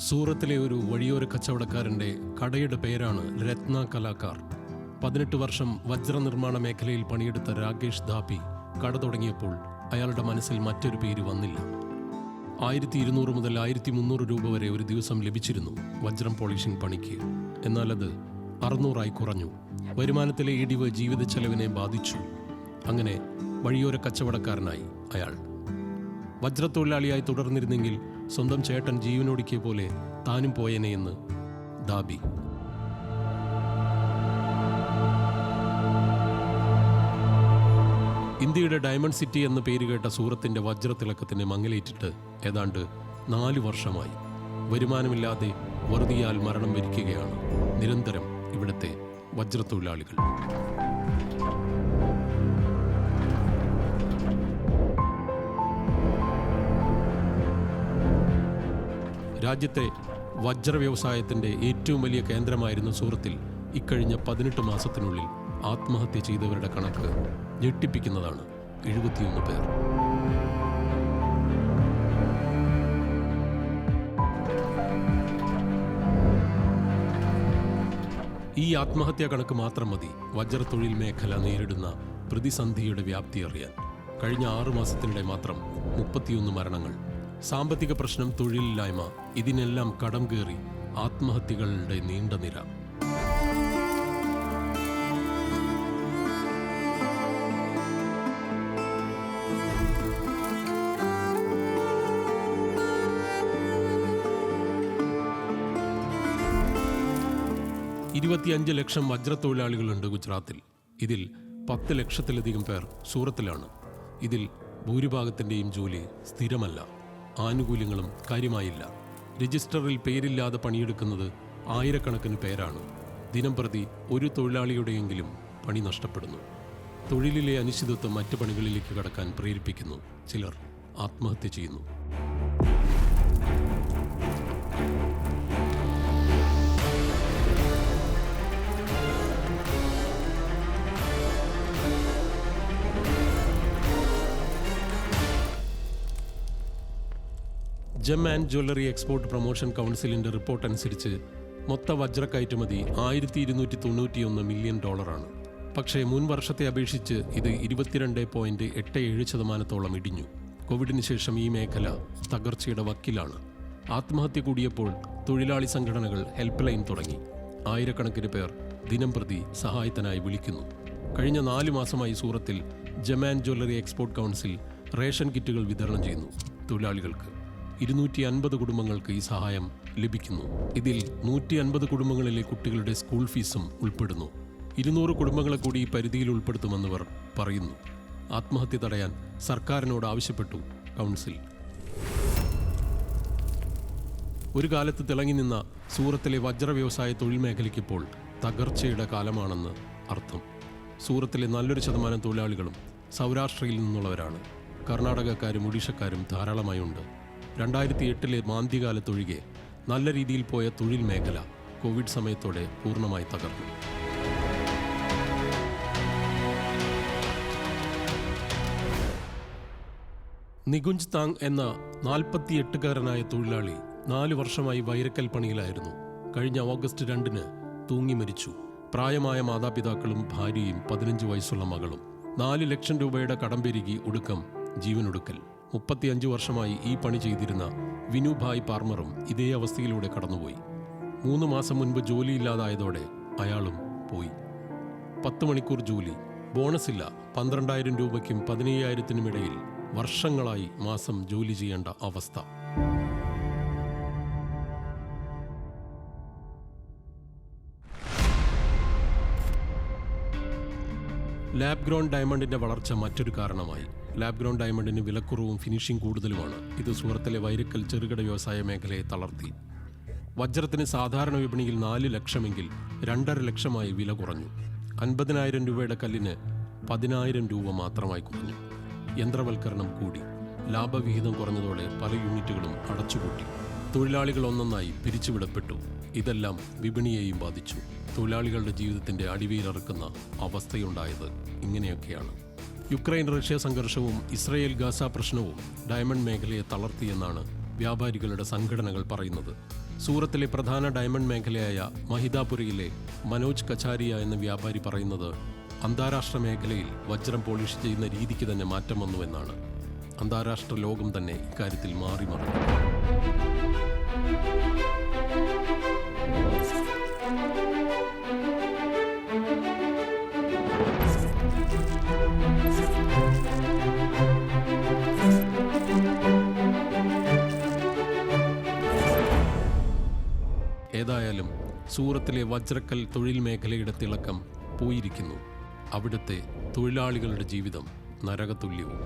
സൂറത്തിലെ ഒരു വഴിയോര കച്ചവടക്കാരൻ്റെ കടയുടെ പേരാണ് രത്ന കലാകാർ. 18 വർഷം വജ്രനിർമ്മാണ മേഖലയിൽ പണിയെടുത്ത രാകേഷ് ധാപ്പി കട തുടങ്ങിയപ്പോൾ അയാളുടെ മനസ്സിൽ മറ്റൊരു പേര് വന്നില്ല. 1200 മുതൽ 1300 രൂപ വരെ ഒരു ദിവസം ലഭിച്ചിരുന്നു വജ്രം പോളിഷിംഗ് പണിക്ക്. എന്നാൽ അത് 600 കുറഞ്ഞു. വരുമാനത്തിലെ ഇടിവ് ജീവിത ചെലവിനെ ബാധിച്ചു. അങ്ങനെ വഴിയോര കച്ചവടക്കാരനായി അയാൾ. വജ്രത്തൊഴിലാളിയായി തുടർന്നിരുന്നെങ്കിൽ സ്വന്തം ചേട്ടൻ ജീവനൊടുക്കിയ പോലെ താനും പോയേനെ എന്ന് ധാബി. ഇന്ത്യയുടെ ഡയമണ്ട് സിറ്റി എന്ന പേരുകേട്ട സൂറത്തിന്റെ വജ്രത്തിളക്കത്തിന് മങ്ങലേറ്റിട്ട് ഏതാണ്ട് 4 വർഷമായി. വരുമാനമില്ലാതെ വറുതിയാൽ മരണം വരിക്കുകയാണ് നിരന്തരം ഇവിടുത്തെ വജ്രത്തൊഴിലാളികൾ. രാജ്യത്തെ വജ്ര വ്യവസായത്തിൻ്റെ ഏറ്റവും വലിയ കേന്ദ്രമായിരുന്ന സൂറത്തിൽ ഇക്കഴിഞ്ഞ 18 മാസത്തിനുള്ളിൽ ആത്മഹത്യ ചെയ്തവരുടെ കണക്ക് ഞെട്ടിപ്പിക്കുന്നതാണ്. 71 പേർ. ഈ ആത്മഹത്യാ കണക്ക് മാത്രം മതി വജ്രത്തൊഴിൽ മേഖല നേരിടുന്ന പ്രതിസന്ധിയുടെ വ്യാപ്തി അറിയാൻ. കഴിഞ്ഞ 6 മാസത്തിനിടെ മാത്രം 31 മരണങ്ങൾ. സാമ്പത്തിക പ്രശ്നം, തൊഴിലില്ലായ്മ, ഇതിനെല്ലാം കടം കയറി ആത്മഹത്യകളുടെ നീണ്ട നിര. $25 ലക്ഷം വജ്രത്തൊഴിലാളികളുണ്ട് ഗുജറാത്തിൽ. ഇതിൽ 10 ലക്ഷത്തിലധികം പേർ സൂറത്തിലാണ്. ഇതിൽ ഭൂരിഭാഗത്തിൻ്റെയും ജോലി സ്ഥിരമല്ല. ആനുകൂല്യങ്ങളും കാര്യമായില്ല. രജിസ്റ്ററിൽ പേരില്ലാതെ പണിയെടുക്കുന്നത് ആയിരക്കണക്കിന് പേരാണ്. ദിനംപ്രതി ഒരു തൊഴിലാളിയുടെയെങ്കിലും പണി നഷ്ടപ്പെടുന്നു. തൊഴിലിലെ അനിശ്ചിതത്വം മറ്റ് പണികളിലേക്ക് കടക്കാൻ പ്രേരിപ്പിക്കുന്നു. ചിലർ ആത്മഹത്യ ചെയ്യുന്നു. Gem and jewellery export promotion കൗൺസിലിൻ്റെ റിപ്പോർട്ട് അനുസരിച്ച് മൊത്ത വജ്ര കയറ്റുമതി $1291 മില്യൺ. പക്ഷേ മുൻ വർഷത്തെ അപേക്ഷിച്ച് ഇത് 22.87% ഇടിഞ്ഞു. കോവിഡിന് ശേഷം ഈ മേഖല തകർച്ചയുടെ വക്കിലാണ്. ആത്മഹത്യ കൂടിയപ്പോൾ തൊഴിലാളി സംഘടനകൾ ഹെൽപ്പ് ലൈൻ തുടങ്ങി. ആയിരക്കണക്കിന് പേർ ദിനംപ്രതി സഹായത്തിനായി വിളിക്കുന്നു. കഴിഞ്ഞ 4 മാസമായി സൂറത്തിൽ gem and jewellery export council ration കിറ്റുകൾ വിതരണം ചെയ്യുന്നു തൊഴിലാളികൾക്ക്. 250 കുടുംബങ്ങൾക്ക് ഈ സഹായം ലഭിക്കുന്നു. ഇതിൽ 150 കുടുംബങ്ങളിലെ കുട്ടികളുടെ സ്കൂൾ ഫീസും ഉൾപ്പെടുന്നു. 200 കുടുംബങ്ങളെ കൂടി ഈ പരിധിയിൽ ഉൾപ്പെടുത്തുമെന്നവർ പറയുന്നു. ആത്മഹത്യ തടയാൻ സർക്കാരിനോട് ആവശ്യപ്പെട്ടു കൗൺസിൽ. ഒരു കാലത്ത് തിളങ്ങി നിന്ന സൂറത്തിലെ വജ്ര വ്യവസായ തൊഴിൽ മേഖലയ്ക്കിപ്പോൾ തകർച്ചയുടെ കാലമാണെന്ന് അർത്ഥം. സൂറത്തിലെ നല്ലൊരു ശതമാനം തൊഴിലാളികളും സൗരാഷ്ട്രയിൽ നിന്നുള്ളവരാണ്. കർണാടകക്കാരും ഒഡീഷക്കാരും ധാരാളമായി ഉണ്ട്. 2008 മാന്ദ്യകാലത്തൊഴികെ നല്ല രീതിയിൽ പോയ തൊഴിൽ മേഖല കോവിഡ് സമയത്തോടെ പൂർണ്ണമായി തകർന്നു. നികുഞ്ച് താങ് എന്ന 48-കാരനായ തൊഴിലാളി 4 വർഷമായി വൈരക്കൽ പണിയിലായിരുന്നു. കഴിഞ്ഞ ഓഗസ്റ്റ് 2 തൂങ്ങി മരിച്ചു. പ്രായമായ മാതാപിതാക്കളും ഭാര്യയും 15 വയസ്സുള്ള മകളും. 4 ലക്ഷം രൂപയുടെ കടം പെരുകി ഒടുക്കം ജീവനൊടുക്കൽ. 35 വർഷമായി ഈ പണി ചെയ്തിരുന്ന വിനുഭായ് പാർമറും ഇതേ അവസ്ഥയിലൂടെ കടന്നുപോയി. 3 മാസം മുൻപ് ജോലിയില്ലാതായതോടെ അയാളും പോയി. 10 മണിക്കൂർ ജോലി, ബോണസില്ല. 12,000 രൂപയ്ക്കും 15,000-നും ഇടയിൽ വർഷങ്ങളായി മാസം ജോലി ചെയ്യേണ്ട അവസ്ഥ. ലാബ് ഗ്രോൺ ഡയമണ്ടിന്റെ വളർച്ച മറ്റൊരു കാരണമായി. ലാബ് ഗ്രോൺ ഡയമണ്ടിന് വിലക്കുറവും ഫിനിഷിംഗ് കൂടുതലുമാണ്. ഇത് സൂറത്തിലെ വൈരക്കൽ ചെറുകിട വ്യവസായ മേഖലയെ തളർത്തി. വജ്രത്തിന് സാധാരണ വിപണിയിൽ 4 ലക്ഷമെങ്കിൽ 2.5 ലക്ഷമായി വില കുറഞ്ഞു. 50,000 രൂപയുടെ കല്ലിന് 10,000 രൂപ മാത്രമായി കുറഞ്ഞു. യന്ത്രവൽക്കരണം കൂടി. ലാഭവിഹിതം കുറഞ്ഞതോടെ പല യൂണിറ്റുകളും അടച്ചുപൂട്ടി. തൊഴിലാളികൾ ഒന്നൊന്നായി പിരിച്ചുവിടപ്പെട്ടു. ഇതെല്ലാം വിപണിയെയും ബാധിച്ചു. തൊഴിലാളികളുടെ ജീവിതത്തിൻ്റെ അടിവേരറുക്കുന്ന അവസ്ഥയുണ്ടായത് ഇങ്ങനെയൊക്കെയാണ്. യുക്രൈൻ റഷ്യ സംഘർഷവും ഇസ്രയേൽ ഗാസ പ്രശ്നവും ഡയമണ്ട് മേഖലയെ തളർത്തിയെന്നാണ് വ്യാപാരികളുടെ സംഘടനകൾ പറയുന്നത്. സൂറത്തിലെ പ്രധാന ഡയമണ്ട് മേഖലയായ മഹിദാപുരയിലെ മനോജ് കച്ചാരിയ എന്ന വ്യാപാരി പറയുന്നത് അന്താരാഷ്ട്ര മേഖലയിൽ വജ്രം പോളിഷ് ചെയ്യുന്ന രീതിക്ക് തന്നെ മാറ്റം വന്നുവെന്നാണ്. അന്താരാഷ്ട്ര ലോകം തന്നെ ഇക്കാര്യത്തിൽ മാറി മറിഞ്ഞു. ഏതായാലും സൂറത്തിലെ വജ്രക്കൽ തൊഴിൽ മേഖലയുടെ തിളക്കം പോയിരിക്കുന്നു. അവിടുത്തെ തൊഴിലാളികളുടെ ജീവിതം നരകതുല്യവും.